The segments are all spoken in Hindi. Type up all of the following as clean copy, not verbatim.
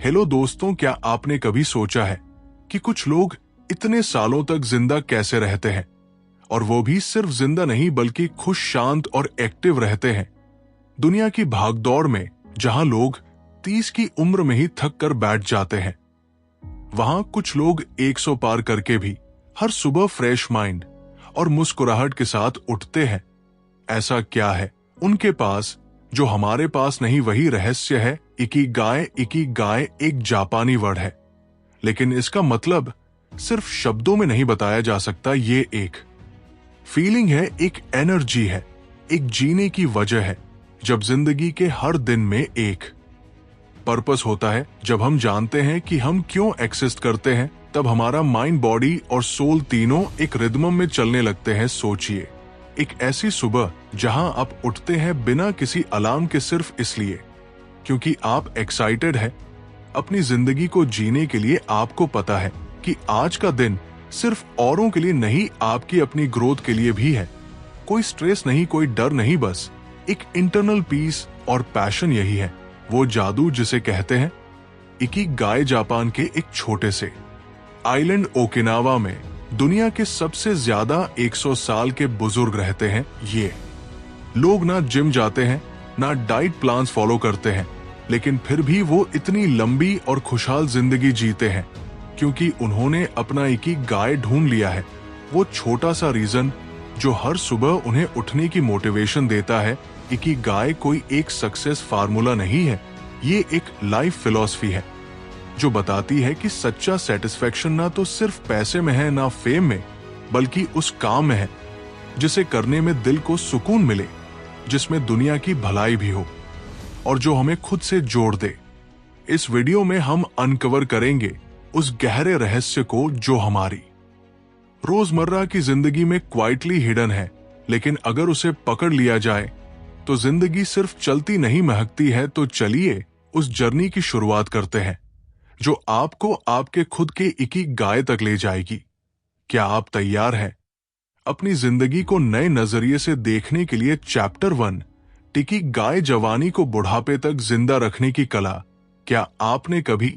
हेलो दोस्तों, क्या आपने कभी सोचा है कि कुछ लोग इतने सालों तक जिंदा कैसे रहते हैं? और वो भी सिर्फ जिंदा नहीं बल्कि खुश, शांत और एक्टिव रहते हैं। दुनिया की भागदौड़ में जहां लोग 30 की उम्र में ही थक कर बैठ जाते हैं, वहां कुछ लोग 100 पार करके भी हर सुबह फ्रेश माइंड और मुस्कुराहट के साथ उठते हैं। ऐसा क्या है उनके पास जो हमारे पास नहीं? वही रहस्य है इकिगाई। इकिगाई एक जापानी वर्ड है, लेकिन इसका मतलब सिर्फ शब्दों में नहीं बताया जा सकता। ये एक फीलिंग है, एक एनर्जी है, एक जीने की वजह है। जब जिंदगी के हर दिन में एक पर्पस होता है, जब हम जानते हैं कि हम क्यों एक्सिस्ट करते हैं, तब हमारा माइंड, बॉडी और सोल तीनों एक रिदम में चलने लगते हैं। सोचिए, एक ऐसी सुबह जहां आप उठते हैं बिना किसी अलार्म के, सिर्फ इसलिए क्योंकि आप एक्साइटेड है अपनी जिंदगी को जीने के लिए। आपको पता है कि आज का दिन सिर्फ औरों के लिए नहीं, आपकी अपनी ग्रोथ के लिए भी है। कोई स्ट्रेस नहीं, कोई डर नहीं, बस एक इंटरनल पीस और पैशन। यही है वो जादू जिसे कहते हैं इकिगाई। जापान के एक छोटे से आइलैंड ओकिनावा में दुनिया के सबसे ज्यादा 100 साल के बुजुर्ग रहते हैं। ये लोग ना जिम जाते हैं, ना डाइट प्लान्स फॉलो करते हैं, लेकिन फिर भी वो इतनी लंबी और खुशहाल जिंदगी जीते हैं क्योंकि उन्होंने अपना इकिगाई ढूंढ लिया है। वो छोटा सा रीजन जो हर सुबह उन्हें उठने की मोटिवेशन देता है। इकिगाई कोई एक सक्सेस फार्मूला नहीं है, ये एक लाइफ फिलॉसफी है जो बताती है कि सच्चा सेटिस्फेक्शन ना तो सिर्फ पैसे में है, ना फेम में, बल्कि उस काम में है जिसे करने में दिल को सुकून मिले, जिसमें दुनिया की भलाई भी हो और जो हमें खुद से जोड़ दे। इस वीडियो में हम अनकवर करेंगे उस गहरे रहस्य को जो हमारी रोजमर्रा की जिंदगी में क्वाइटली हिडन है, लेकिन अगर उसे पकड़ लिया जाए तो जिंदगी सिर्फ चलती नहीं, महकती है। तो चलिए उस जर्नी की शुरुआत करते हैं जो आपको आपके खुद के इकिगाई तक ले जाएगी। क्या आप तैयार हैं अपनी जिंदगी को नए नजरिए से देखने के लिए? चैप्टर 1, इकिगाई, जवानी को बुढ़ापे तक जिंदा रखने की कला। क्या आपने कभी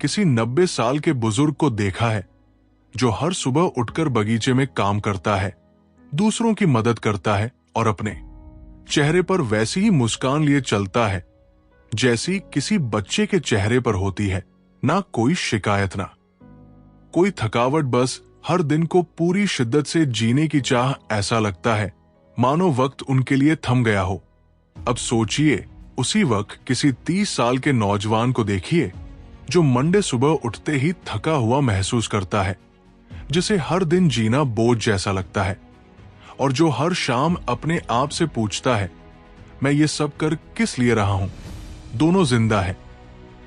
किसी 90 साल के बुजुर्ग को देखा है जो हर सुबह उठकर बगीचे में काम करता है, दूसरों की मदद करता है और अपने चेहरे पर वैसी ही मुस्कान लिए चलता है जैसी किसी बच्चे के चेहरे पर होती है? ना कोई शिकायत, ना कोई थकावट, बस हर दिन को पूरी शिद्दत से जीने की चाह। ऐसा लगता है मानो वक्त उनके लिए थम गया हो। अब सोचिए, उसी वक्त किसी 30 साल के नौजवान को देखिए जो मंडे सुबह उठते ही थका हुआ महसूस करता है, जिसे हर दिन जीना बोझ जैसा लगता है और जो हर शाम अपने आप से पूछता है, मैं ये सब कर किस लिए रहा हूं? दोनों जिंदा है,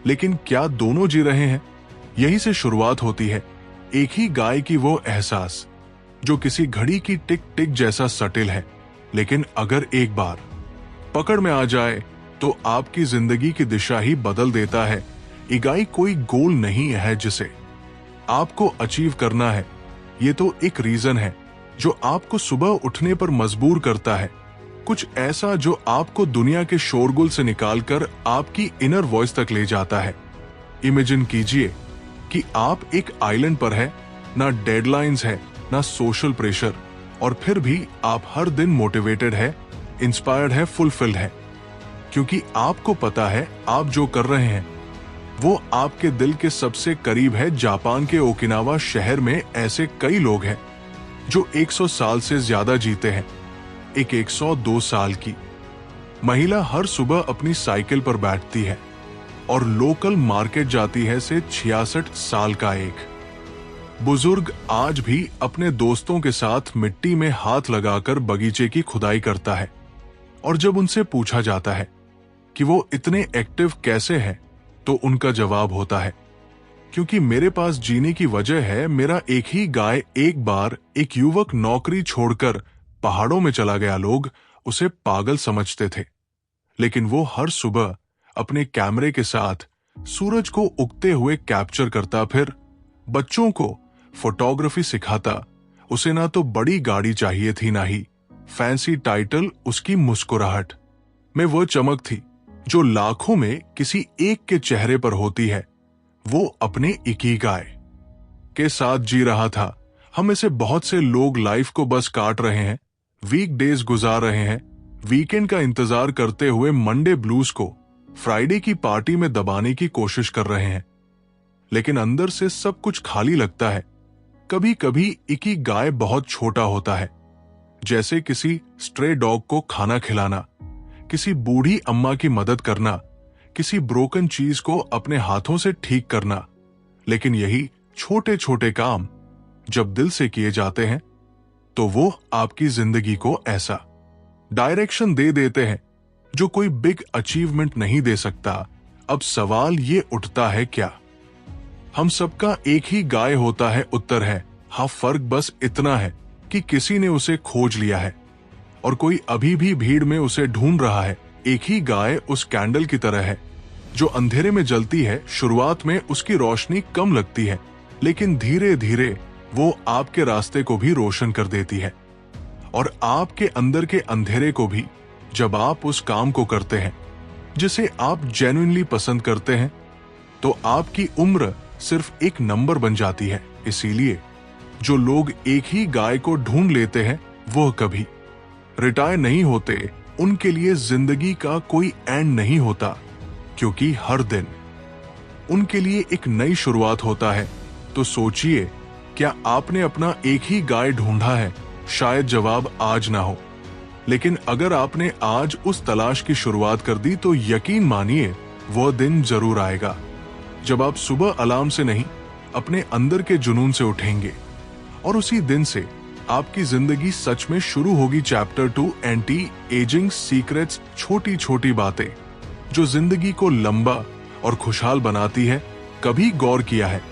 लेकिन क्या दोनों जी रहे हैं? यहीं से शुरुआत होती है एक ही गाय की वो एहसास जो किसी घड़ी की टिक टिक जैसा सटिल है, लेकिन अगर एक बार पकड़ में आ जाए तो आपकी जिंदगी की दिशा ही बदल देता है। इगाई कोई गोल नहीं है जिसे आपको अचीव करना है, ये तो एक रीजन है जो आपको सुबह उठने पर मजबूर करता है। कुछ ऐसा जो आपको दुनिया के शोरगुल से निकालकर आपकी इनर वॉइस तक ले जाता है। इमेजिन कीजिए कि आप एक आइलैंड पर है, ना डेडलाइंस है, ना सोशल प्रेशर, और फिर भी आप हर दिन मोटिवेटेड है, इंस्पायर्ड है, फुलफिल्ड है, क्योंकि आपको पता है आप जो कर रहे हैं वो आपके दिल के सबसे करीब है। जापान के ओकिनावा शहर में ऐसे कई लोग हैं जो 100 साल से ज्यादा जीते हैं। एक 102 साल की महिला हर सुबह अपनी साइकिल पर बैठती है और लोकल मार्केट जाती है। से 66 साल का एक बुजुर्ग आज भी अपने दोस्तों के साथ मिट्टी में हाथ लगाकर बगीचे की खुदाई करता है, और जब उनसे पूछा जाता है कि वो इतने एक्टिव कैसे हैं, तो उनका जवाब होता है, क्योंकि मेरे पास जीने की वजह है। मेरा एक ही गाय। एक बार एक युवक नौकरी छोड़कर पहाड़ों में चला गया। लोग उसे पागल समझते थे, लेकिन वो हर सुबह अपने कैमरे के साथ सूरज को उगते हुए कैप्चर करता, फिर बच्चों को फोटोग्राफी सिखाता। उसे ना तो बड़ी गाड़ी चाहिए थी, ना ही फैंसी टाइटल। उसकी मुस्कुराहट में वो चमक थी जो लाखों में किसी एक के चेहरे पर होती है। वो अपने इकिगाई के साथ जी रहा था। हम में से बहुत से लोग लाइफ को बस काट रहे हैं, वीक डेज गुजार रहे हैं, वीकेंड का इंतजार करते हुए मंडे ब्लूज को फ्राइडे की पार्टी में दबाने की कोशिश कर रहे हैं, लेकिन अंदर से सब कुछ खाली लगता है। कभी कभी इकिगाई बहुत छोटा होता है, जैसे किसी स्ट्रे डॉग को खाना खिलाना, किसी बूढ़ी अम्मा की मदद करना, किसी ब्रोकन चीज को अपने हाथों से ठीक करना। लेकिन यही छोटे छोटे काम जब दिल से किए जाते हैं तो वो आपकी जिंदगी को ऐसा डायरेक्शन दे देते हैं जो कोई बिग अचीवमेंट नहीं दे सकता। अब सवाल ये उठता है, क्या हम सबका एक ही गाय होता है? उत्तर है हाँ, फर्क बस इतना है कि किसी ने उसे खोज लिया है और कोई अभी भी भीड़ में उसे ढूंढ रहा है। एक ही गाय उस कैंडल की तरह है जो अंधेरे में जलती है। शुरुआत में उसकी रोशनी कम लगती है, लेकिन धीरे धीरे वो आपके रास्ते को भी रोशन कर देती है और आपके अंदर के अंधेरे को भी। जब आप उस काम को करते हैं जिसे आप जेन्युइनली पसंद करते हैं, तो आपकी उम्र सिर्फ एक नंबर बन जाती है। इसीलिए जो लोग एक ही गाय को ढूंढ लेते हैं वह कभी रिटायर नहीं होते। उनके लिए जिंदगी का कोई एंड नहीं होता, क्योंकि हर दिन उनके लिए एक नई शुरुआत होता है। तो सोचिए, क्या आपने अपना एक ही गाय ढूंढा है? शायद जवाब आज ना हो, लेकिन अगर आपने आज उस तलाश की शुरुआत कर दी तो यकीन मानिए वह दिन जरूर आएगा जब आप सुबह अलार्म से नहीं, अपने अंदर के जुनून से उठेंगे और उसी दिन से आपकी जिंदगी सच में शुरू होगी। Chapter 2, anti ageing secrets. छोटी छोटी बातें जो जिंदगी को लंबा और खुशहाल बनाती है। कभी गौर किया है,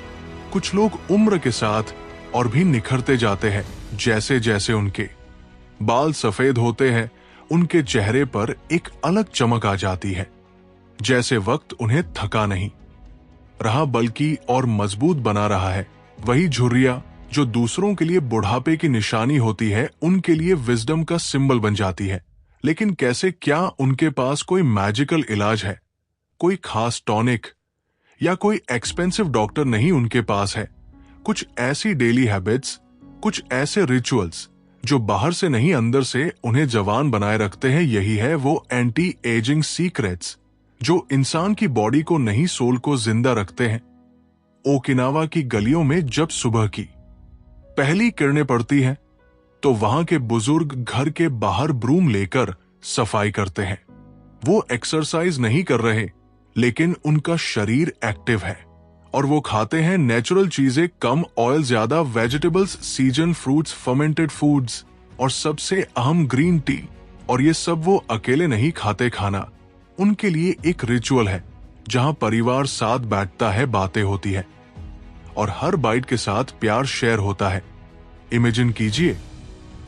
कुछ लोग उम्र के साथ और भी निखरते जाते हैं। जैसे जैसे उनके बाल सफेद होते हैं, उनके चेहरे पर एक अलग चमक आ जाती है, जैसे वक्त उन्हें थका नहीं रहा बल्कि और मजबूत बना रहा है। वही झुर्रियां जो दूसरों के लिए बुढ़ापे की निशानी होती है, उनके लिए विजडम का सिंबल बन जाती है। लेकिन कैसे? क्या उनके पास कोई मैजिकल इलाज है? कोई खास टॉनिक या कोई एक्सपेंसिव डॉक्टर नहीं उनके पास है। कुछ ऐसी डेली हैबिट्स, कुछ ऐसे रिचुअल्स जो बाहर से नहीं अंदर से उन्हें जवान बनाए रखते हैं। यही है वो एंटी एजिंग सीक्रेट्स जो इंसान की बॉडी को नहीं, सोल को जिंदा रखते हैं। ओकिनावा की गलियों में जब सुबह की पहली किरणें पड़ती हैं, तो वहां के बुजुर्ग घर के बाहर ब्रूम लेकर सफाई करते हैं। वो एक्सरसाइज नहीं कर रहे, लेकिन उनका शरीर एक्टिव है और वो खाते हैं नेचुरल चीजें, कम ऑयल, ज्यादा vegetables, season fruits, fermented foods और सबसे अहम ग्रीन टी। और ये सब वो अकेले नहीं खाते। खाना उनके लिए एक रिचुअल है जहां परिवार साथ बैठता है, बातें होती है और हर बाइट के साथ प्यार शेयर होता है। इमेजिन कीजिए,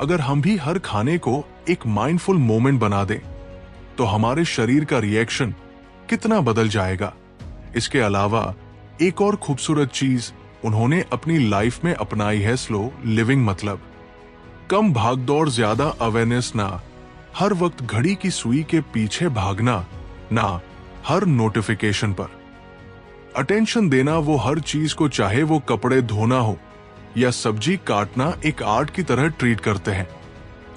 अगर हम भी हर खाने को एक माइंडफुल मोमेंट बना दें तो हमारे शरीर का रिएक्शन कितना बदल जाएगा। इसके अलावा एक और खूबसूरत चीज उन्होंने अपनी लाइफ में अपनाई है, स्लो लिविंग। मतलब कम भागदौड़, ज्यादा अवेयरनेस ना, हर वक्त घड़ी की सुई के पीछे भागना ना, हर नोटिफिकेशन पर अटेंशन देना। वो हर चीज को, चाहे वो कपड़े धोना हो या सब्जी काटना, एक आर्ट की तरह ट्रीट करते हैं।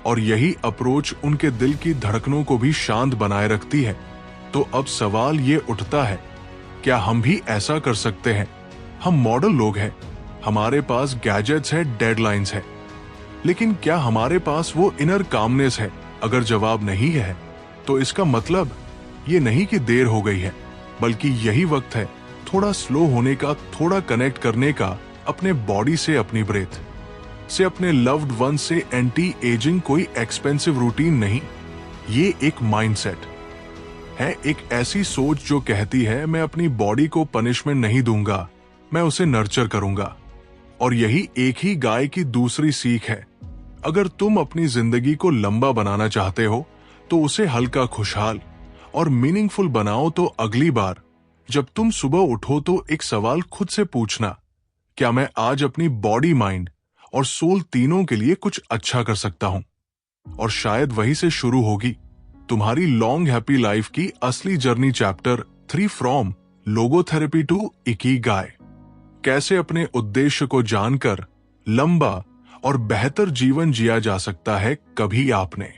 और यही अप्रोच उनके दिल की धड़कनों को भी शांत बनाए रखती है। तो अब सवाल ये उठता है, क्या हम भी ऐसा कर सकते हैं? हम मॉडल लोग हैं, हमारे पास गैजेट्स है, डेडलाइंस है, लेकिन क्या हमारे पास वो इनर कामनेस है? अगर जवाब नहीं है तो इसका मतलब ये नहीं कि देर हो गई है, बल्कि यही वक्त है थोड़ा स्लो होने का, थोड़ा कनेक्ट करने का अपने बॉडी से, अपनी ब्रेथ से, अपने लव्ड वन से। एंटी एजिंग कोई एक्सपेंसिव रूटीन नहीं, ये एक माइंडसेट है, एक ऐसी सोच जो कहती है मैं अपनी बॉडी को पनिशमेंट नहीं दूंगा, मैं उसे नर्चर करूंगा। और यही एक ही गाय की दूसरी सीख है। अगर तुम अपनी जिंदगी को लंबा बनाना चाहते हो तो उसे हल्का, खुशहाल और मीनिंगफुल बनाओ। तो अगली बार जब तुम सुबह उठो तो एक सवाल खुद से पूछना, क्या मैं आज अपनी बॉडी, माइंड और सोल तीनों के लिए कुछ अच्छा कर सकता हूं? और शायद वहीं से शुरू होगी तुम्हारी लॉन्ग हैप्पी लाइफ की असली journey. Chapter 3, from logotherapy to ikigai. कैसे अपने उद्देश्य को जानकर लंबा और बेहतर जीवन जिया जा सकता है। कभी आपने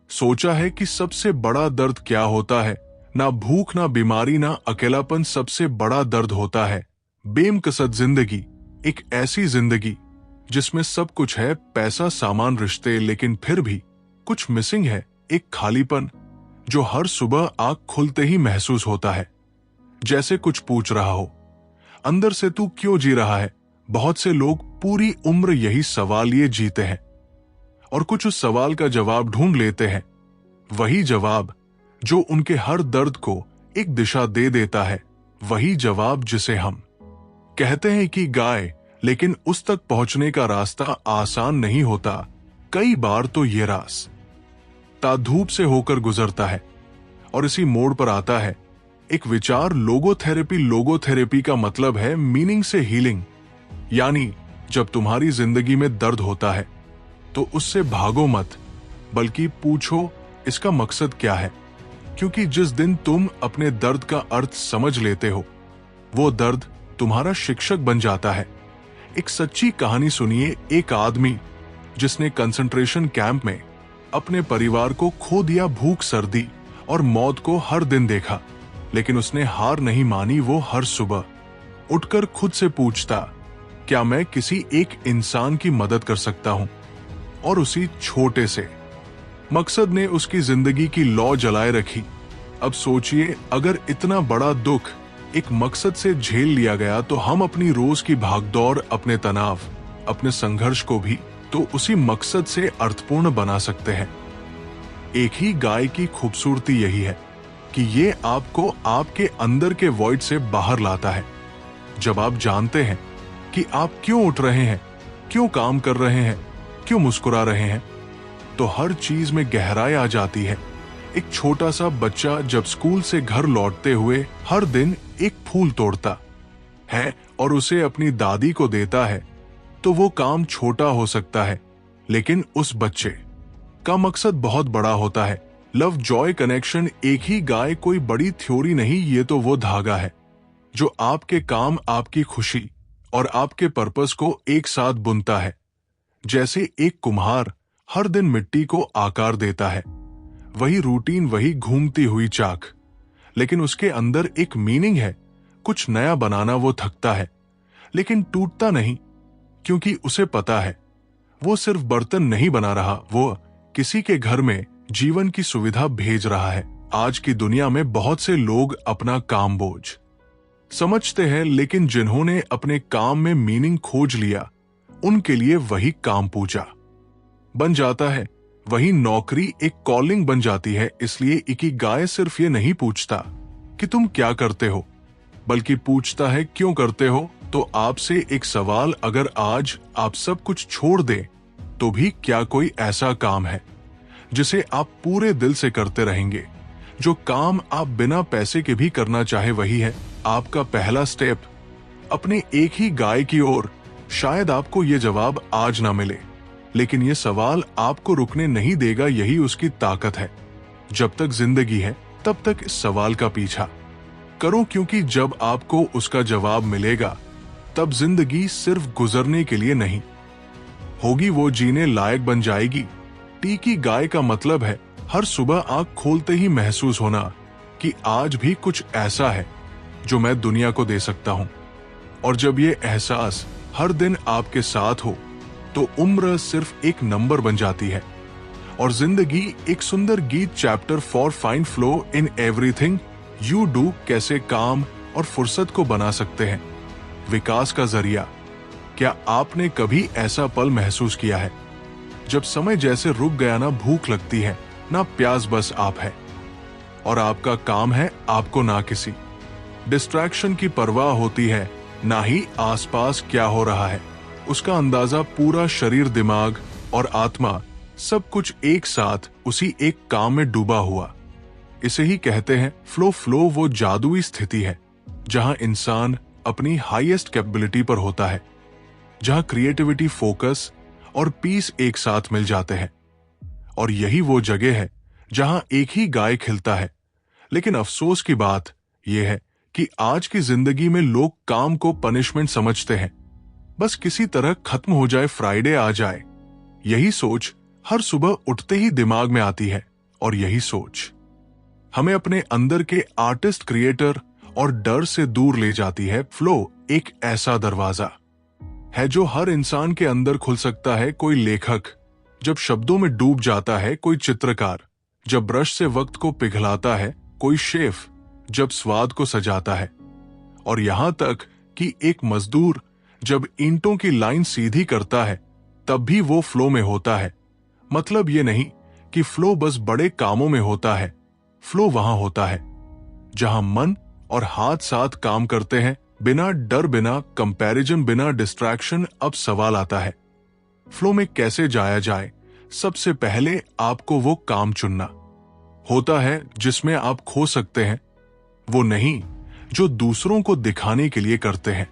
सोचा है कि सबसे बड़ा दर्द क्या होता है? ना भूख, ना बीमारी, ना अकेलापन। सबसे बड़ा दर्द होता है बेमकसद जिंदगी। एक ऐसी जिंदगी जिसमें सब कुछ है, पैसा, सामान, रिश्ते, लेकिन फिर भी कुछ मिसिंग है। एक खालीपन जो हर सुबह आंख खुलते ही महसूस होता है, जैसे कुछ पूछ रहा हो, अंदर से तू क्यों जी रहा है। बहुत से लोग पूरी उम्र यही सवाल लिए जीते हैं और कुछ उस सवाल का जवाब ढूंढ लेते हैं। वही जवाब जो उनके हर दर्द को एक दिशा दे देता है। वही जवाब जिसे हम कहते हैं कि गाय, लेकिन उस तक पहुंचने का रास्ता आसान नहीं होता। कई बार तो ये रास्ता धूप से होकर गुजरता है और इसी मोड़ पर आता है एक विचार, लोगोथेरेपी। लोगोथेरेपी का मतलब है मीनिंग से हीलिंग। यानी जब तुम्हारी जिंदगी में दर्द होता है तो उससे भागो मत, बल्कि पूछो इसका मकसद क्या है। क्योंकि जिस दिन तुम अपने दर्द का अर्थ समझ लेते हो, वो दर्द तुम्हारा शिक्षक बन जाता है। एक सच्ची कहानी सुनिए। एक आदमी जिसने कंसंट्रेशन कैंप में अपने परिवार को खो दिया, भूख, सर्दी और मौत को हर दिन देखा, लेकिन उसने हार नहीं मानी। वो हर सुबह उठकर खुद से पूछता, क्या मैं किसी एक इंसान की मदद कर सकता हूं? और उसी छोटे से मकसद ने उसकी जिंदगी की लौ जलाए रखी। अब सोचिए, अगर इतना बड़ा दुख एक मकसद से झेल लिया गया, तो हम अपनी रोज की भागदौड़, अपने तनाव, अपने संघर्ष को भी तो उसी मकसद से अर्थपूर्ण बना सकते हैं। एक ही गाय की खूबसूरती यही है कि ये आपको आपके अंदर के वॉइड से बाहर लाता है। जब आप जानते हैं कि आप क्यों उठ रहे हैं, क्यों काम कर रहे हैं, क्यों मुस्कुरा रहे हैं, तो हर चीज में गहराई आ जाती है। एक छोटा सा बच्चा जब स्कूल से घर लौटते हुए हर दिन एक फूल तोड़ता है और उसे अपनी दादी को देता है, तो वो काम छोटा हो सकता है, लेकिन उस बच्चे का मकसद बहुत बड़ा होता है। Love, Joy, connection. एक ही गाय कोई बड़ी थ्योरी नहीं, ये तो वो धागा है जो आपके काम, आपकी खुशी और आपके पर्पस को एक साथ बुनता है। जैसे एक कुम्हार हर दिन मिट्टी को आकार देता है, वही रूटीन, वही घूमती हुई चाक, लेकिन उसके अंदर एक मीनिंग है। कुछ नया बनाना वो थकता है, लेकिन टूटता नहीं, क्योंकि उसे पता है वो सिर्फ बर्तन नहीं बना रहा, वो किसी के घर में जीवन की सुविधा भेज रहा है। आज की दुनिया में बहुत से लोग अपना काम बोझ समझते हैं, लेकिन जिन्होंने अपने काम में मीनिंग खोज लिया, उनके लिए वही काम पूजा बन जाता है। वही नौकरी एक कॉलिंग बन जाती है। इसलिए इकिगाई सिर्फ ये नहीं पूछता कि तुम क्या करते हो, बल्कि पूछता है क्यों करते हो। तो आपसे एक सवाल, अगर आज आप सब कुछ छोड़ दें, तो भी क्या कोई ऐसा काम है जिसे आप पूरे दिल से करते रहेंगे? जो काम आप बिना पैसे के भी करना चाहे, वही है आपका पहला स्टेप अपने एक ही गाय की ओर। शायद आपको ये जवाब आज ना मिले, लेकिन ये सवाल आपको रुकने नहीं देगा। यही उसकी ताकत है। जब तक जिंदगी है, तब तक इस सवाल का पीछा करो, क्योंकि जब आपको उसका जवाब मिलेगा, तब जिंदगी सिर्फ गुजरने के लिए नहीं होगी, वो जीने लायक बन जाएगी। टीकी गाय का मतलब है हर सुबह आंख खोलते ही महसूस होना कि आज भी कुछ ऐसा है जो मैं दुनिया को दे सकता हूं। और जब ये एहसास हर दिन आपके साथ हो, तो उम्र सिर्फ एक नंबर बन जाती है और जिंदगी एक सुंदर गीत। Chapter 4, find flow in everything you do. कैसे काम और फुर्सत को बना सकते हैं विकास का जरिया। क्या आपने कभी ऐसा पल महसूस किया है जब समय जैसे रुक गया, ना भूख लगती है, ना प्यास, बस आप है और आपका काम है। आपको ना किसी डिस्ट्रैक्शन की परवाह होती है, ना ही आसपास क्या हो रहा है उसका अंदाजा। पूरा शरीर, दिमाग और आत्मा सब कुछ एक साथ उसी एक काम में डूबा हुआ। इसे ही कहते हैं फ्लो। फ्लो वो जादुई स्थिति है जहां इंसान अपनी हाईएस्ट कैपेबिलिटी पर होता है, जहां क्रिएटिविटी, फोकस और पीस एक साथ मिल जाते हैं। और यही वो जगह है जहां एक ही गाय खिलता है। लेकिन अफसोस की बात यह है कि आज की जिंदगी में लोग काम को पनिशमेंट समझते हैं। बस किसी तरह खत्म हो जाए, फ्राइडे आ जाए। यही सोच हर सुबह उठते ही दिमाग में आती है, और यही सोच हमें अपने अंदर के आर्टिस्ट, क्रिएटर और डर से दूर ले जाती है। फ्लो एक ऐसा दरवाजा है जो हर इंसान के अंदर खुल सकता है। कोई लेखक जब शब्दों में डूब जाता है, कोई चित्रकार जब ब्रश से वक्त को पिघलाता है, कोई शेफ जब स्वाद को सजाता है, और यहां तक कि एक मजदूर जब ईंटों की लाइन सीधी करता है, तब भी वो फ्लो में होता है। मतलब ये नहीं कि फ्लो बस बड़े कामों में होता है। फ्लो वहां होता है जहां मन और हाथ साथ काम करते हैं, बिना डर, बिना कंपैरिजन, बिना डिस्ट्रैक्शन। अब सवाल आता है, फ्लो में कैसे जाया जाए? सबसे पहले आपको वो काम चुनना होता है जिसमें आप खो सकते हैं। वो नहीं जो दूसरों को दिखाने के लिए करते हैं,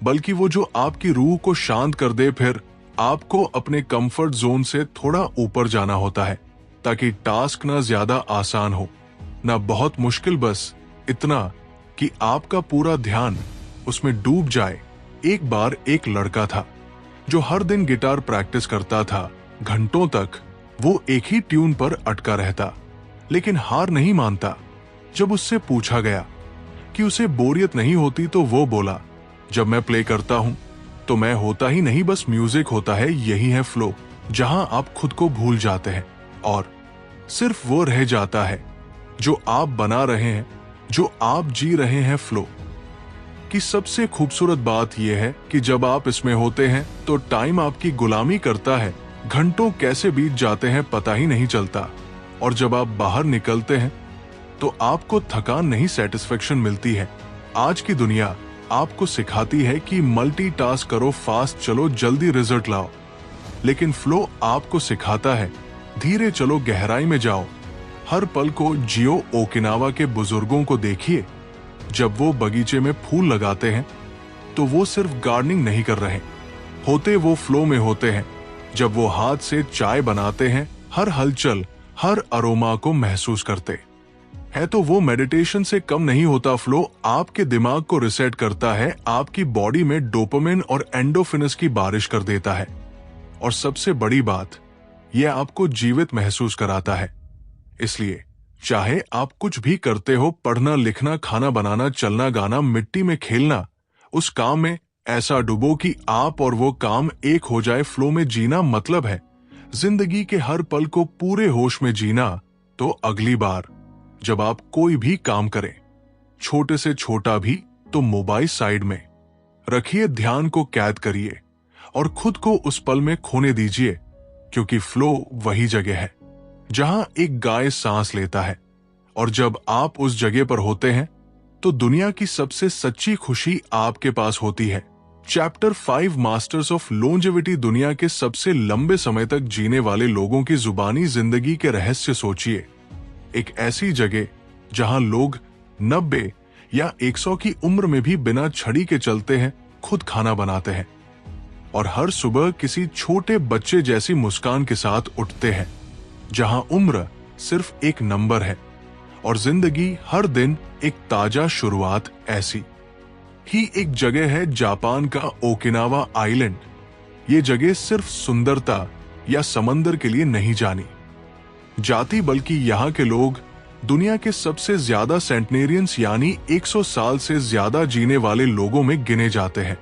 बल्कि वो जो आपकी रूह को शांत कर दे। फिर आपको अपने कंफर्ट जोन से थोड़ा ऊपर जाना होता है, ताकि टास्क ना ज्यादा आसान हो, ना बहुत मुश्किल, बस इतना कि आपका पूरा ध्यान उसमें डूब जाए। एक बार एक लड़का था जो हर दिन गिटार प्रैक्टिस करता था, घंटों तक वो एक ही ट्यून पर अटका रहता, लेकिन हार नहीं मानता। जब उससे पूछा गया कि उसे बोरियत नहीं होती, तो वो बोला, जब मैं प्ले करता हूं तो मैं होता ही नहीं, बस म्यूजिक होता है। यही है फ्लो, जहां आप खुद को भूल जाते हैं और सिर्फ वो रह जाता है जो आप बना रहे हैं, जो आप जी रहे हैं। फ्लो की सबसे खूबसूरत बात यह है कि जब आप इसमें होते हैं तो टाइम आपकी गुलामी करता है। घंटों कैसे बीत जाते हैं पता ही नहीं चलता, और जब आप बाहर निकलते हैं तो आपको थकान नहीं, सेटिस्फेक्शन मिलती है। आज की दुनिया आपको सिखाती है कि मल्टीटास्क करो, फास्ट चलो, जल्दी रिजल्ट लाओ, लेकिन फ्लो आपको सिखाता है धीरे चलो, गहराई में जाओ, हर पल को जियो। ओकिनावा के बुजुर्गों को देखिए, जब वो बगीचे में फूल लगाते हैं तो वो सिर्फ गार्डनिंग नहीं कर रहे होते, वो फ्लो में होते हैं। जब वो हाथ से चाय बनाते हैं, हर हलचल, हर अरोमा को महसूस करते हैं, तो वो मेडिटेशन से कम नहीं होता। फ्लो आपके दिमाग को रिसेट करता है, आपकी बॉडी में डोपामिन और एंडोफिनस की बारिश कर देता है, और सबसे बड़ी बात, यह आपको जीवित महसूस कराता है। इसलिए चाहे आप कुछ भी करते हो, पढ़ना, लिखना, खाना बनाना, चलना, गाना, मिट्टी में खेलना, उस काम में ऐसा डूबो कि आप और वो काम एक हो जाए। फ्लो में जीना मतलब है जिंदगी के हर पल को पूरे होश में जीना। तो अगली बार जब आप कोई भी काम करें, छोटे से छोटा भी, तो मोबाइल साइड में रखिए, ध्यान को कैद करिए और खुद को उस पल में खोने दीजिए, क्योंकि फ्लो वही जगह है जहां एक गाय सांस लेता है, और जब आप उस जगह पर होते हैं तो दुनिया की सबसे सच्ची खुशी आपके पास होती है। चैप्टर 5 मास्टर्स ऑफ लॉन्जेविटी, दुनिया के सबसे लंबे समय तक जीने वाले लोगों की जुबानी जिंदगी के रहस्य सोचिए। एक ऐसी जगह जहां लोग 90 या 100 की उम्र में भी बिना छड़ी के चलते हैं, खुद खाना बनाते हैं, और हर सुबह किसी छोटे बच्चे जैसी मुस्कान के साथ उठते हैं। जहां उम्र सिर्फ एक नंबर है और जिंदगी हर दिन एक ताजा शुरुआत। ऐसी ही एक जगह है जापान का ओकिनावा आइलैंड। ये जगह सिर्फ सुंदरता या समंदर के लिए नहीं जानी जाती, बल्कि यहाँ के लोग दुनिया के सबसे ज्यादा सेंटनेरियंस यानी 100 साल से ज्यादा जीने वाले लोगों में गिने जाते हैं।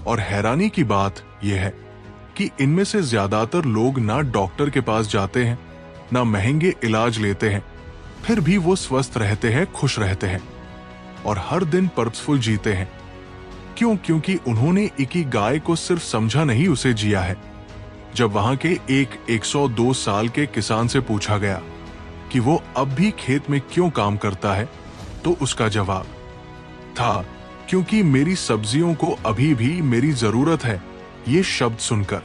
और हैरानी की बात यह है कि इनमें से ज्यादातर लोग ना डॉक्टर के पास जाते हैं, ना महंगे इलाज लेते हैं, फिर भी वो स्वस्थ रहते हैं, खुश रहते हैं और हर दिन पर्पसफुल जीते हैं। क्यों? क्योंकि उन्होंने इकिगाई को सिर्फ समझा नहीं, उसे जिया है। जब वहां के एक 102 साल के किसान से पूछा गया कि वो अब भी खेत में क्यों काम करता है, तो उसका जवाब था, क्योंकि मेरी सब्जियों को अभी भी मेरी जरूरत है। ये शब्द सुनकर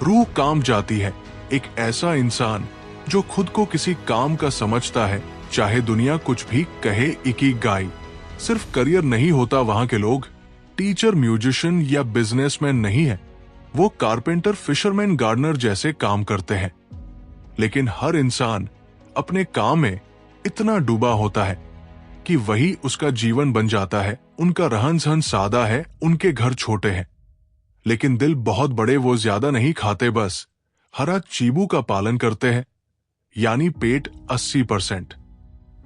रूह काम जाती है। एक ऐसा इंसान जो खुद को किसी काम का समझता है, चाहे दुनिया कुछ भी कहे। इकिगाई सिर्फ करियर नहीं होता। वहां के लोग टीचर, म्यूजिशियन या बिजनेसमैन नहीं है, वो कारपेंटर, फिशरमैन, गार्डनर जैसे काम करते हैं। लेकिन हर इंसान अपने काम में इतना डूबा होता है कि वही उसका जीवन बन जाता है। उनका रहन सहन सादा है, उनके घर छोटे हैं, लेकिन दिल बहुत बड़े। वो ज्यादा नहीं खाते, बस हरा चीबू का पालन करते हैं, यानी पेट 80%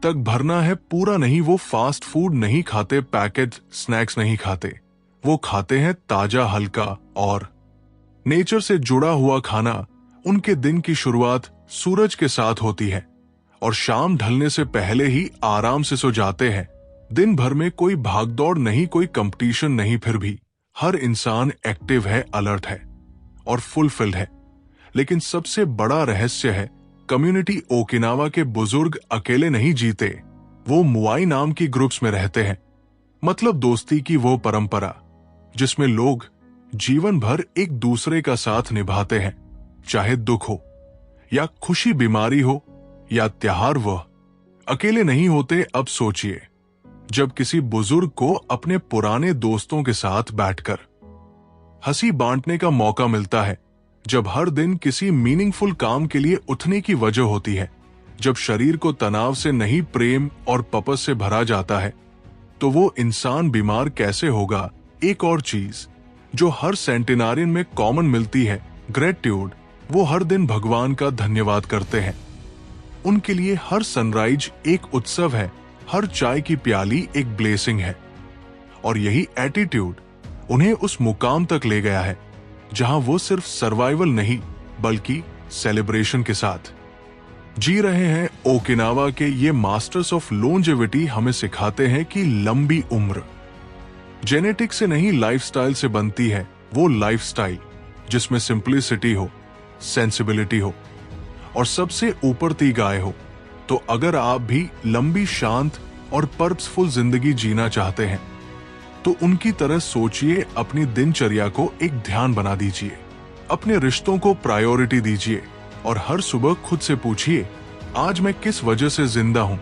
तक भरना है, पूरा नहीं। वो फास्ट फूड नहीं खाते, पैकेज स्नैक्स नहीं खाते। वो खाते हैं ताजा, हल्का और नेचर से जुड़ा हुआ खाना। उनके दिन की शुरुआत सूरज के साथ होती है और शाम ढलने से पहले ही आराम से सो जाते हैं। दिन भर में कोई भागदौड़ नहीं, कोई कंपटीशन नहीं, फिर भी हर इंसान एक्टिव है, अलर्ट है और फुलफिल्ड है। लेकिन सबसे बड़ा रहस्य है, कम्युनिटी ओकिनावा के बुजुर्ग अकेले नहीं जीते। वो मुआई नाम की ग्रुप्स में रहते हैं, मतलब दोस्ती की वो परंपरा जिसमें लोग जीवन भर एक दूसरे का साथ निभाते हैं, चाहे दुख हो या खुशी, बीमारी हो या त्योहार, वह अकेले नहीं होते। अब सोचिए, जब किसी बुजुर्ग को अपने पुराने दोस्तों के साथ बैठकर हंसी बांटने का मौका मिलता है, जब हर दिन किसी मीनिंगफुल काम के लिए उठने की वजह होती है, जब शरीर को तनाव से नहीं प्रेम और पर्पस से भरा जाता है, तो वो इंसान बीमार कैसे होगा। एक और चीज जो हर सेंटिनारियन में कॉमन मिलती है, ग्रेटिट्यूड। वो हर दिन भगवान का धन्यवाद करते हैं। उनके लिए हर सनराइज एक उत्सव है, हर चाय की प्याली एक ब्लेसिंग है। और यही एटीट्यूड उन्हें उस मुकाम तक ले गया है जहां वो सिर्फ सर्वाइवल नहीं बल्कि सेलिब्रेशन के साथ जी रहे हैं। ओकिनावा के ये मास्टर्स ऑफ लोंजेविटी हमें सिखाते हैं कि लंबी उम्र जेनेटिक से नहीं, लाइफस्टाइल से बनती है। वो लाइफस्टाइल जिसमें सिंप्लिसिटी हो, सेंसिबिलिटी हो और सबसे ऊपर तीगाए हो। तो अगर आप भी लंबी, शांत और पर्पसफुल जिंदगी जीना चाहते हैं तो उनकी तरह सोचिए, अपनी दिनचर्या को एक ध्यान बना दीजिए, अपने रिश्तों को प्रायोरिटी दीजिए और हर सुबह खुद से पूछिए, आज मैं किस वजह से जिंदा हूं।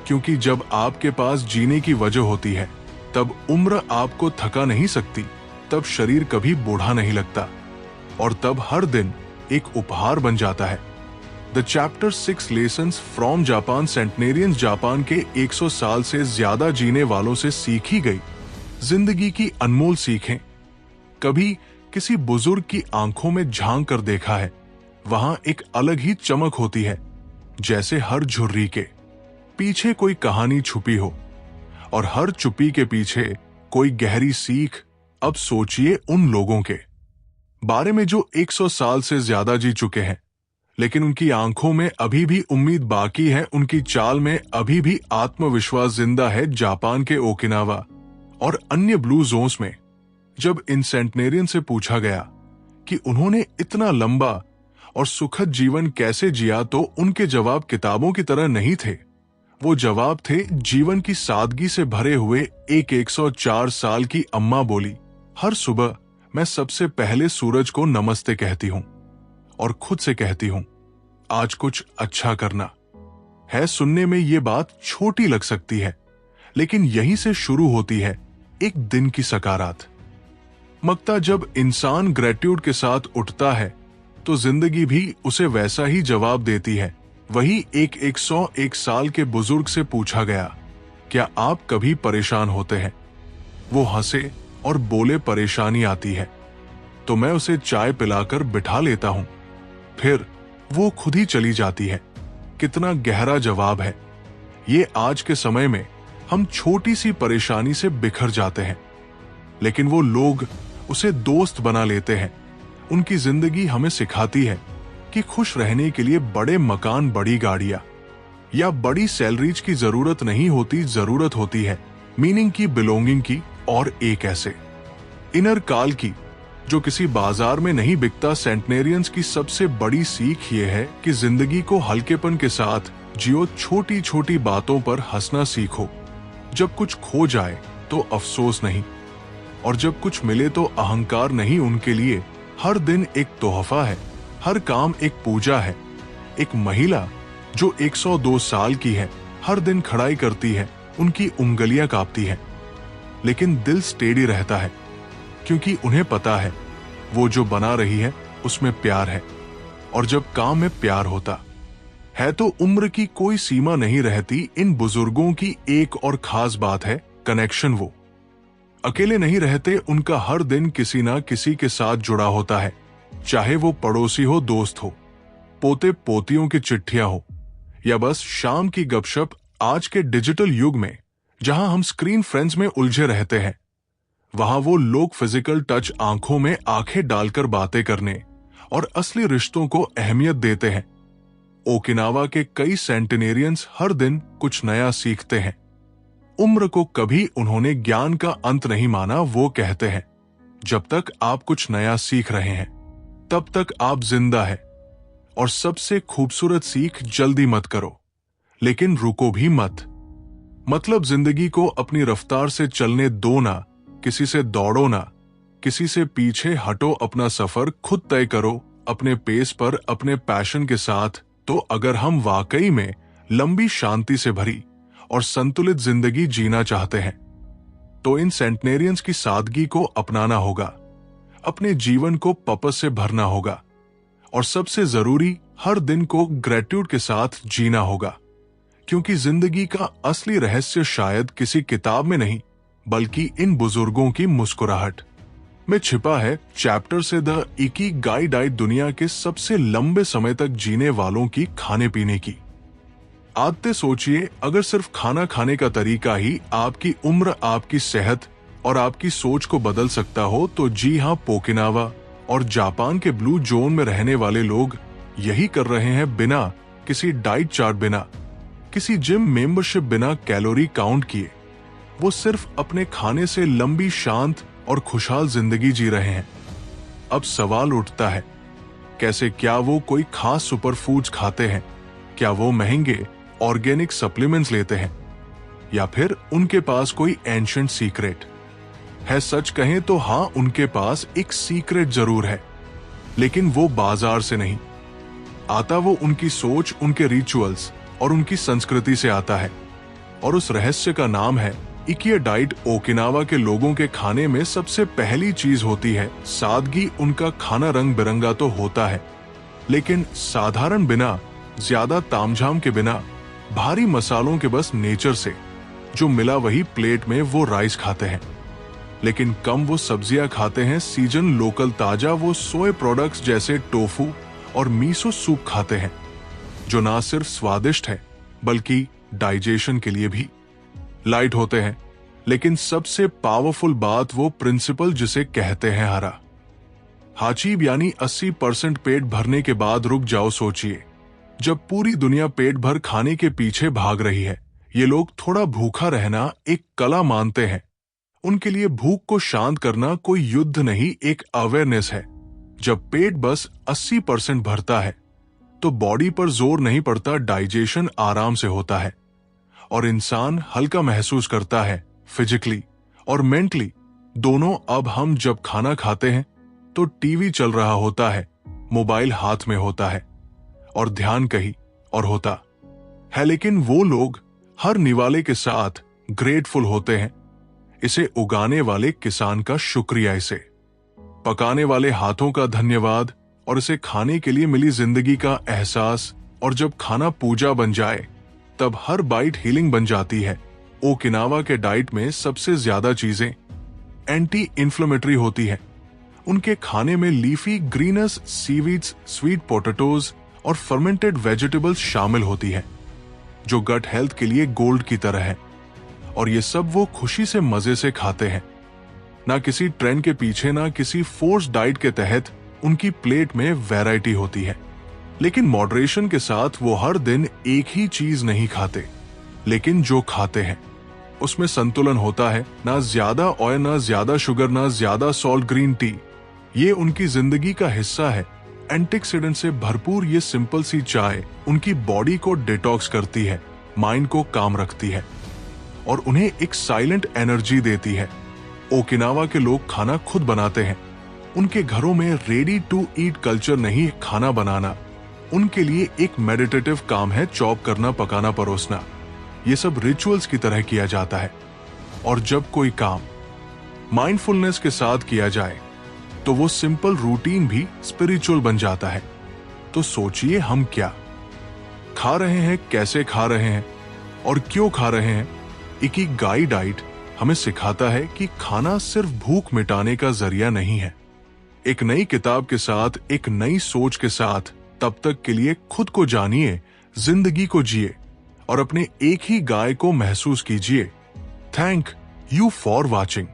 क्योंकि जब आपके पास जीने की वजह होती है, तब उम्र आपको थका नहीं सकती, तब शरीर कभी बूढ़ा नहीं लगता और तब हर दिन एक उपहार बन जाता है। The chapter 6 lessons from Japan centenarians, Japan के 100 साल से ज्यादा जीने वालों से सीखी गई जिंदगी की अनमोल सीखें। कभी किसी बुजुर्ग की आंखों में झांक कर देखा है, वहां एक अलग ही चमक होती है, जैसे हर झुर्री के पीछे कोई कहानी छुपी हो और हर चुप्पी के पीछे कोई गहरी सीख। अब सोचिए उन लोगों के बारे में जो 100 साल से ज्यादा जी चुके हैं, लेकिन उनकी आंखों में अभी भी उम्मीद बाकी है, उनकी चाल में अभी भी आत्मविश्वास जिंदा है। जापान के ओकिनावा और अन्य ब्लू जोन्स में जब इन सेंटनेरियन से पूछा गया कि उन्होंने इतना लंबा और सुखद जीवन कैसे जिया, तो उनके जवाब किताबों की तरह नहीं थे। वो जवाब थे जीवन की सादगी से भरे हुए। एक 104 साल की अम्मा बोली, हर सुबह मैं सबसे पहले सूरज को नमस्ते कहती हूं और खुद से कहती हूं, आज कुछ अच्छा करना है। सुनने में ये बात छोटी लग सकती है, लेकिन यहीं से शुरू होती है एक दिन की सकारात्मकता। जब इंसान ग्रेटिट्यूड के साथ उठता है तो जिंदगी भी उसे वैसा ही जवाब देती है। वही एक 101 साल के बुजुर्ग से पूछा गया, क्या आप कभी परेशान होते हैं? वो हंसे और बोले, परेशानी आती है तो मैं उसे चाय पिलाकर बिठा लेता हूं, फिर वो खुद ही चली जाती है। कितना गहरा जवाब है ये। आज के समय में हम छोटी सी परेशानी से बिखर जाते हैं, लेकिन वो लोग उसे दोस्त बना लेते हैं। उनकी जिंदगी हमें सिखाती है कि खुश रहने के लिए बड़े मकान, बड़ी गाड़ियां या बड़ी सैलरीज की जरूरत नहीं होती। जरूरत होती है मीनिंग की, बिलोंगिंग की और एक ऐसे इनर काल की जो किसी बाजार में नहीं बिकता। सेंटनेरियंस की सबसे बड़ी सीख ये है कि जिंदगी को हल्केपन के साथ जियो, छोटी छोटी बातों पर हंसना सीखो। जब कुछ खो जाए तो अफसोस नहीं, और जब कुछ मिले तो अहंकार नहीं। उनके लिए हर दिन एक तोहफा है, हर काम एक पूजा है। एक महिला जो 102 साल की है, हर दिन खड़ाई करती है, उनकी उंगलियां कांपती हैं, लेकिन दिल स्टेडी रहता है, क्योंकि उन्हें पता है वो जो बना रही है उसमें प्यार है। और जब काम में प्यार होता है तो उम्र की कोई सीमा नहीं रहती। इन बुजुर्गों की एक और खास बात है कनेक्शन। वो अकेले नहीं रहते, उनका हर दिन किसी ना किसी के साथ जुड़ा होता है, चाहे वो पड़ोसी हो, दोस्त हो, पोते पोतियों की चिट्ठियां हो या बस शाम की गपशप। आज के डिजिटल युग में जहां हम स्क्रीन फ्रेंड्स में उलझे रहते हैं, वहां वो लोग फिजिकल टच, आंखों में आंखें डालकर बातें करने और असली रिश्तों को अहमियत देते हैं। ओकिनावा के कई सेंटिनेरियंस हर दिन कुछ नया सीखते हैं। उम्र को कभी उन्होंने ज्ञान का अंत नहीं माना। वो कहते हैं, जब तक आप कुछ नया सीख रहे हैं तब तक आप जिंदा है। और सबसे खूबसूरत सीख, जल्दी मत करो लेकिन रुको भी मत। मतलब जिंदगी को अपनी रफ्तार से चलने दो ना, किसी से दौड़ो ना, किसी से पीछे हटो। अपना सफर खुद तय करो, अपने पेस पर, अपने पैशन के साथ। तो अगर हम वाकई में लंबी, शांति से भरी और संतुलित जिंदगी जीना चाहते हैं तो इन सेंटनेरियंस की सादगी को अपनाना होगा, अपने जीवन को पर्पस से भरना होगा और सबसे जरूरी, हर दिन को ग्रेटिट्यूड के साथ जीना होगा। क्योंकि जिंदगी का असली रहस्य शायद किसी किताब में नहीं, बल्कि इन बुजुर्गों की मुस्कुराहट में छिपा है। चैप्टर से द इकिगाई डाइट, दुनिया के सबसे लंबे समय तक जीने वालों की खाने पीने की आदतें। सोचिए, अगर सिर्फ खाना खाने का तरीका ही आपकी उम्र, आपकी सेहत और आपकी सोच को बदल सकता हो तो जी हां, ओकिनावा और जापान के ब्लू जोन में रहने वाले लोग यही कर रहे हैं। बिना किसी डाइट चार्ट, बिना किसी जिम मेंबरशिप, बिना कैलोरी काउंट किए, वो सिर्फ अपने खाने से लंबी, शांत और खुशहाल जिंदगी जी रहे हैं। अब सवाल उठता है, कैसे? क्या वो कोई खास सुपर फूड्स खाते हैं? क्या वो महंगे ऑर्गेनिक सप्लीमेंट्स लेते हैं? या फिर उनके पास कोई एंशिएंट सीक्रेट है? सच कहें तो हाँ, उनके पास एक सीक्रेट जरूर है, लेकिन वो बाजार से नहीं आता। वो उनकी सोच, उनके रिचुअल्स और उनकी संस्कृति से आता है। और उस रहस्य का नाम है इकिगाई डाइट। ओकिनावा के लोगों के खाने में सबसे पहली चीज होती है सादगी। उनका खाना रंग बिरंगा तो होता है, लेकिन साधारण, बिना ज्यादा तामझाम के, बिना भारी मसालों के, बस नेचर से जो मिला वही प्लेट में। वो राइस खाते हैं, लेकिन कम वो सब्जियां खाते हैं, सीजन, लोकल, ताजा। वो सोया प्रोडक्ट्स जैसे टोफू और मीसो सूप खाते हैं, जो ना सिर्फ स्वादिष्ट है बल्कि डाइजेशन के लिए भी लाइट होते हैं। लेकिन सबसे पावरफुल बात, वो प्रिंसिपल जिसे कहते हैं हरा हाचीब, यानी 80% पेट भरने के बाद रुक जाओ। सोचिए, जब पूरी दुनिया पेट भर खाने के पीछे भाग रही है, ये लोग थोड़ा भूखा रहना एक कला मानते हैं। उनके लिए भूख को शांत करना कोई युद्ध नहीं, एक अवेयरनेस है। जब पेट बस 80% भरता है तो बॉडी पर जोर नहीं पड़ता, डाइजेशन आराम से होता है और इंसान हल्का महसूस करता है, फिजिकली और मेंटली दोनों। अब हम जब खाना खाते हैं तो टीवी चल रहा होता है, मोबाइल हाथ में होता है और ध्यान कहीं और होता है। लेकिन वो लोग हर निवाले के साथ ग्रेटफुल होते हैं। इसे उगाने वाले किसान का शुक्रिया, इसे पकाने वाले हाथों का धन्यवाद और इसे खाने के लिए मिली जिंदगी का एहसास। और जब खाना पूजा बन जाए तब हर बाइट हीलिंग बन जाती है। ओकिनावा के डाइट में सबसे ज्यादा चीजें एंटी इन्फ्लेमेटरी होती हैं। उनके खाने में leafy greens, seaweeds, sweet potatoes और फर्मेंटेड वेजिटेबल्स शामिल होती है, जो गट हेल्थ के लिए गोल्ड की तरह है। और ये सब वो खुशी से, मजे से खाते हैं, ना किसी ट्रेंड के पीछे, ना किसी फोर्स डाइट के तहत। उनकी प्लेट में वैरायटी होती है, लेकिन मॉडरेशन के साथ। वो हर दिन एक ही चीज नहीं खाते, लेकिन जो खाते हैं उसमें संतुलन होता है। ना ज्यादा ऑयल, ना ज्यादा शुगर, ना ज्यादा सॉल्ट। ग्रीन टी ये उनकी जिंदगी का हिस्सा है। एंटीऑक्सीडेंट से भरपूर ये सिंपल सी चाय उनकी बॉडी को डिटॉक्स करती है, माइंड को काम रखती है और उन्हें एक साइलेंट एनर्जी देती है। ओकिनावा के लोग खाना खुद बनाते हैं। उनके घरों में रेडी टू ईट कल्चर नहीं, खाना बनाना उनके लिए एक मेडिटेटिव काम है। चॉप करना, पकाना, परोसना, ये सब रिचुअल्स की तरह किया जाता है। और जब कोई काम माइंडफुलनेस के साथ किया जाए तो वो सिंपल रूटीन भी स्पिरिचुअल बन जाता है। तो सोचिए, हम क्या खा रहे हैं, कैसे खा रहे हैं और क्यों खा रहे हैं। इकिगाई डाइट हमें सिखाता है कि खाना सिर्फ भूख मिटाने का जरिया नहीं है। एक नई किताब के साथ, एक नई सोच के साथ, तब तक के लिए खुद को जानिए, जिंदगी को जिए और अपने एक ही गाय को महसूस कीजिए। Thank you for watching.